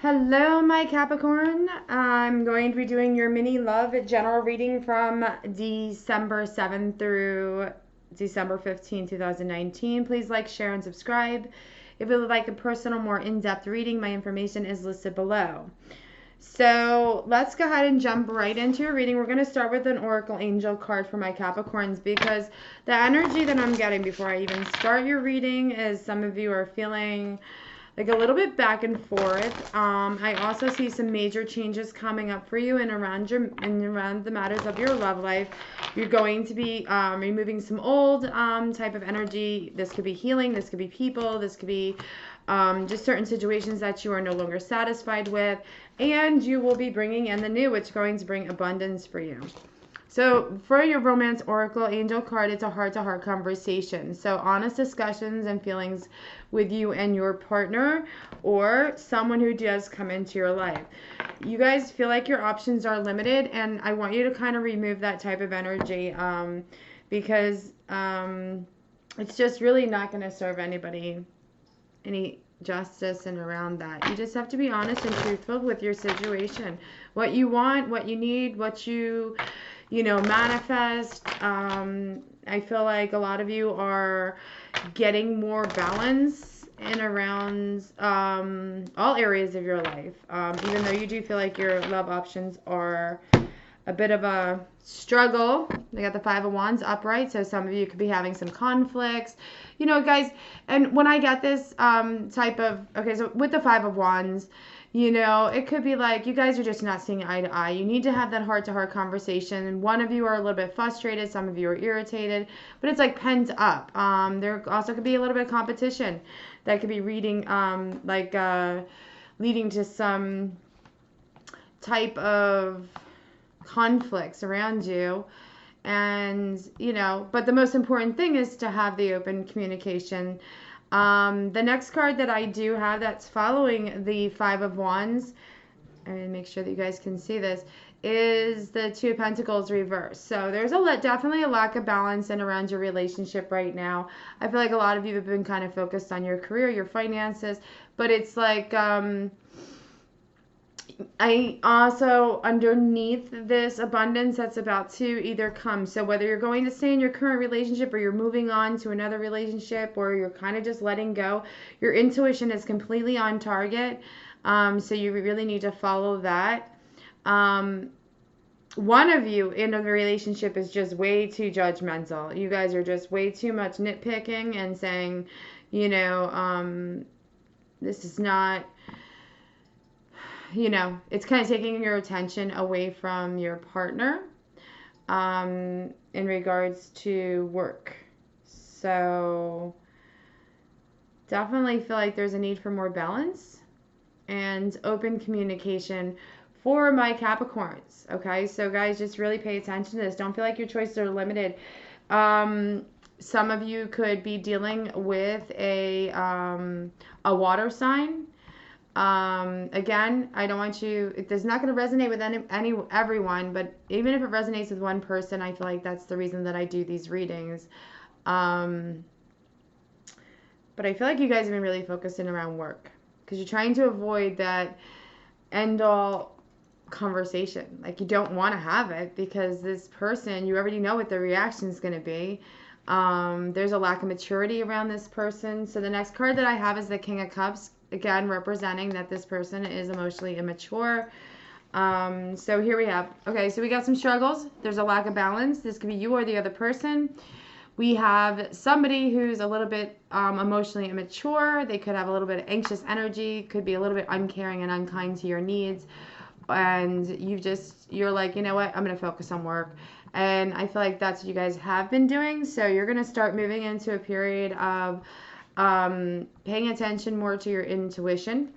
Hello, my Capricorn. I'm going to be doing your mini love general reading from December 7th through December 15th, 2019. Please like, share, and subscribe. If you would like a personal, more in-depth reading, my information is listed below. So let's go ahead and jump right into your reading. We're going to start with an Oracle Angel card for my Capricorns because the energy that I'm getting before I even start your reading is some of you are feeling like a little bit back and forth. I also see some major changes coming up for you and around the matters of your love life. You're going to be removing some old type of energy. This could be healing. This could be people. This could be just certain situations that you are no longer satisfied with, and you will be bringing in the new, which is going to bring abundance for you. So for your romance oracle angel card, it's a heart-to-heart conversation. So honest discussions and feelings with you and your partner or someone who does come into your life. You guys feel like your options are limited, and I want you to kind of remove that type of energy because it's just really not going to serve anybody any justice and around that. You just have to be honest and truthful with your situation. What you want, what you need, what you manifest. I feel like a lot of you are getting more balance in around all areas of your life. Even though you do feel like your love options are a bit of a struggle. They got the Five of Wands upright, so some of you could be having some conflicts. Guys, and when I get this type of, okay, so with the Five of Wands, it could be like you guys are just not seeing eye to eye. You need to have that heart-to-heart conversation. And one of you are a little bit frustrated. Some of you are irritated. But it's like pent up. There also could be a little bit of competition that could be leading to some type of conflicts around you. And, but the most important thing is to have the open communication. The next card that I do have that's following the Five of Wands, and make sure that you guys can see this, is the Two of Pentacles reversed. So there's definitely a lack of balance in around your relationship right now. I feel like a lot of you have been kind of focused on your career, your finances, but it's like I also, underneath this abundance that's about to either come, so whether you're going to stay in your current relationship or you're moving on to another relationship or you're kind of just letting go, your intuition is completely on target. So you really need to follow that. One of you in a relationship is just way too judgmental. You guys are just way too much nitpicking and saying, this is not, it's kind of taking your attention away from your partner in regards to work. So definitely feel like there's a need for more balance and open communication for my Capricorns. Okay, so guys, just really pay attention to this. Don't feel like your choices are limited. Some of you could be dealing with a water sign. Again, I don't want you, it's not going to resonate with everyone, but even if it resonates with one person, I feel like that's the reason that I do these readings. But I feel like you guys have been really focusing around work because you're trying to avoid that end all conversation. Like you don't want to have it because this person, you already know what their reaction is going to be. There's a lack of maturity around this person. So the next card that I have is the King of Cups. Again, representing that this person is emotionally immature. So here we have, okay, so we got some struggles. There's a lack of balance. This could be you or the other person. We have somebody who's a little bit emotionally immature. They could have a little bit of anxious energy, could be a little bit uncaring and unkind to your needs. And you're like, you know what, I'm going to focus on work. And I feel like that's what you guys have been doing. So you're going to start moving into a period of paying attention more to your intuition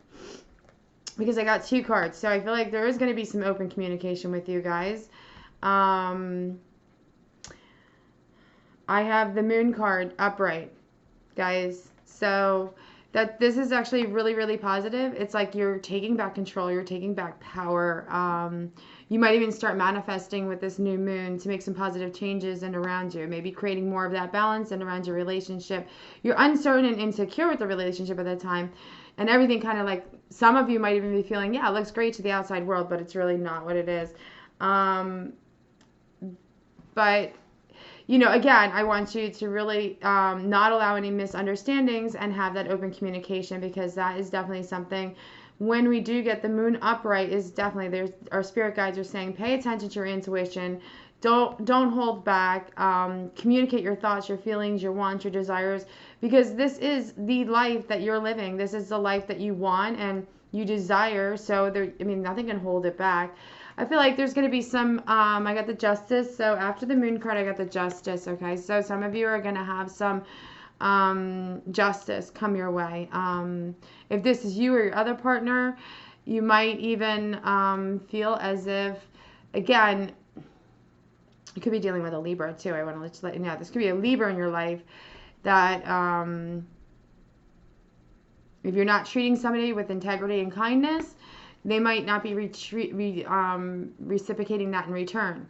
because I got two cards. So I feel like there is going to be some open communication with you guys. I have the Moon card upright, guys. So that this is actually really, really positive. It's like you're taking back control, you're taking back power. You might even start manifesting with this new moon to make some positive changes and around you, maybe creating more of that balance and around your relationship. You're uncertain and insecure with the relationship at that time, and everything kind of like, some of you might even be feeling, yeah, it looks great to the outside world, but it's really not what it is. But again, I want you to really not allow any misunderstandings and have that open communication, because that is definitely something. When we do get the moon upright, is definitely, there's, our spirit guides are saying, pay attention to your intuition. Don't hold back. Communicate your thoughts, your feelings, your wants, your desires, because this is the life that you're living. This is the life that you want and you desire. So there, I mean, nothing can hold it back. I feel like there's going to be some, I got the Justice. So after the moon card, I got the Justice. Okay. So some of you are going to have some justice come your way. If this is you or your other partner, you might even feel as if, again, you could be dealing with a Libra too. I want to let you know, this could be a Libra in your life that if you're not treating somebody with integrity and kindness, they might not be reciprocating that in return.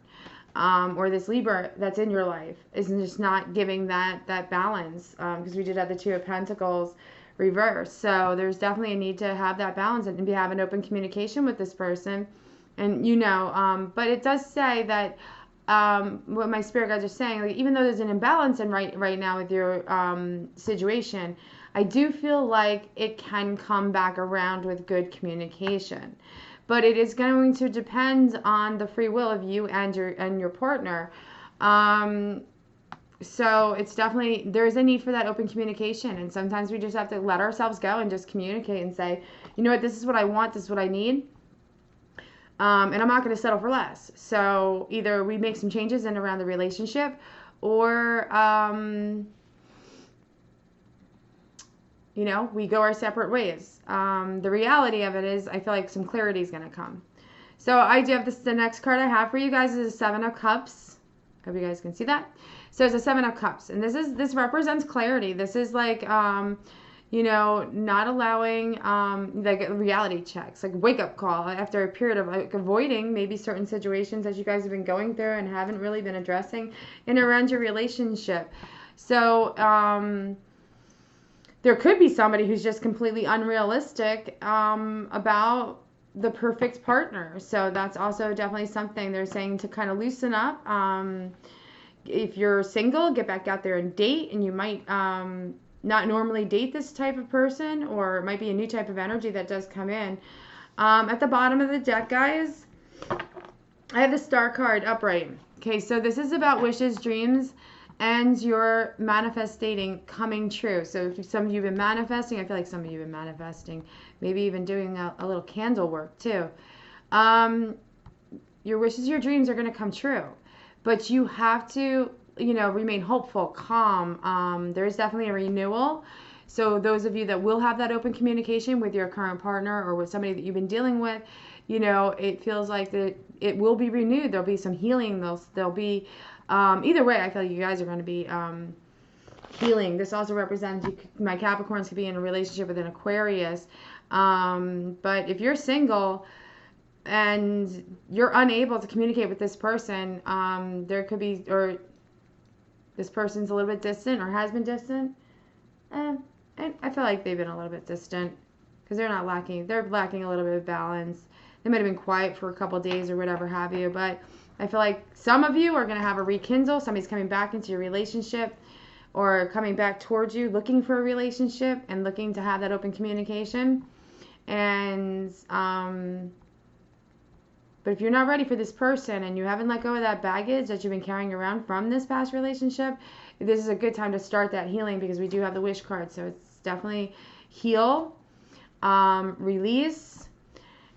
Or this Libra that's in your life is just not giving that balance, because we did have the Two of Pentacles reverse. So there's definitely a need to have that balance and be having open communication with this person. And but it does say that what my spirit guides are saying, like, even though there's an imbalance in right now with your situation, I do feel like it can come back around with good communication. But it is going to depend on the free will of you and your partner. So it's definitely, there's a need for that open communication. And sometimes we just have to let ourselves go and just communicate and say, you know what, this is what I want, this is what I need. And I'm not going to settle for less. So either we make some changes in around the relationship, or we go our separate ways. The reality of it is, I feel like some clarity is going to come. So I do have the next card I have for you guys is a Seven of Cups. Hope you guys can see that. So it's a Seven of Cups, and this represents clarity. This is like, not allowing like reality checks, like wake up call after a period of like avoiding maybe certain situations that you guys have been going through and haven't really been addressing in around your relationship. So there could be somebody who's just completely unrealistic about the perfect partner. So that's also definitely something they're saying to kind of loosen up. If you're single, get back out there and date, and you might not normally date this type of person, or it might be a new type of energy that does come in. At the bottom of the deck, guys, I have the Star card upright. Okay, so this is about wishes, dreams, and your manifesting coming true. So if some of you have been manifesting, I feel like some of you have been manifesting, maybe even doing a little candle work too. Your wishes, your dreams are going to come true, but you have to, remain hopeful, calm. There is definitely a renewal. So those of you that will have that open communication with your current partner or with somebody that you've been dealing with, it feels like that it will be renewed. There'll be some healing. There'll be either way, I feel like you guys are going to be healing. This also represents my Capricorns could be in a relationship with an Aquarius. But if you're single and you're unable to communicate with this person, there could be, or this person's a little bit distant or has been distant. And I feel like they've been a little bit distant because they're lacking a little bit of balance. They might have been quiet for a couple of days or whatever have you, but I feel like some of you are going to have a rekindle. Somebody's coming back into your relationship or coming back towards you, looking for a relationship and looking to have that open communication. And, but if you're not ready for this person and you haven't let go of that baggage that you've been carrying around from this past relationship, this is a good time to start that healing, because we do have the Wish card. So it's definitely heal, release.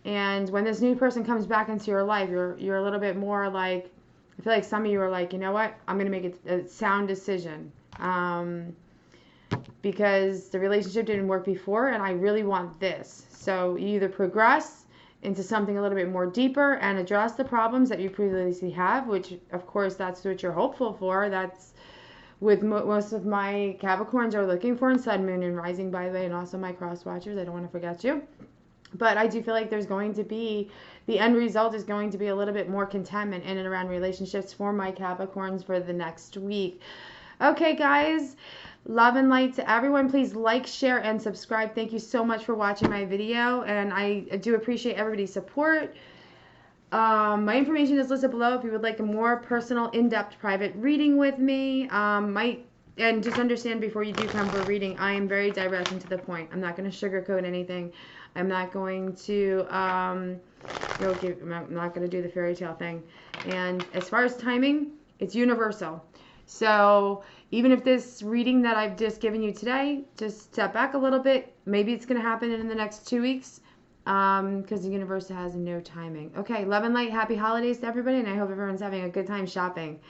And when this new person comes back into your life, you're a little bit more like, I feel like some of you are like, you know what, I'm going to make a sound decision. Because the relationship didn't work before and I really want this. So you either progress into something a little bit more deeper and address the problems that you previously have, which of course that's what you're hopeful for. That's with most of my Capricorns are looking for, and Sun, Moon, and Rising, by the way, and also my cross watchers. I don't want to forget you. But I do feel like there's going to be, the end result is going to be a little bit more contentment in and around relationships for my Capricorns for the next week. Okay, guys, love and light to everyone. Please like, share, and subscribe. Thank you so much for watching my video, and I do appreciate everybody's support. My information is listed below if you would like a more personal, in-depth private reading with me. And just understand before you do come for a reading, I am very direct and to the point. I'm not going to sugarcoat anything. I'm not going to I'm not going to do the fairy tale thing. And as far as timing, it's universal. So even if this reading that I've just given you today, just step back a little bit. Maybe it's going to happen in the next 2 weeks. Because the universe has no timing. Okay, love and light, happy holidays to everybody, and I hope everyone's having a good time shopping.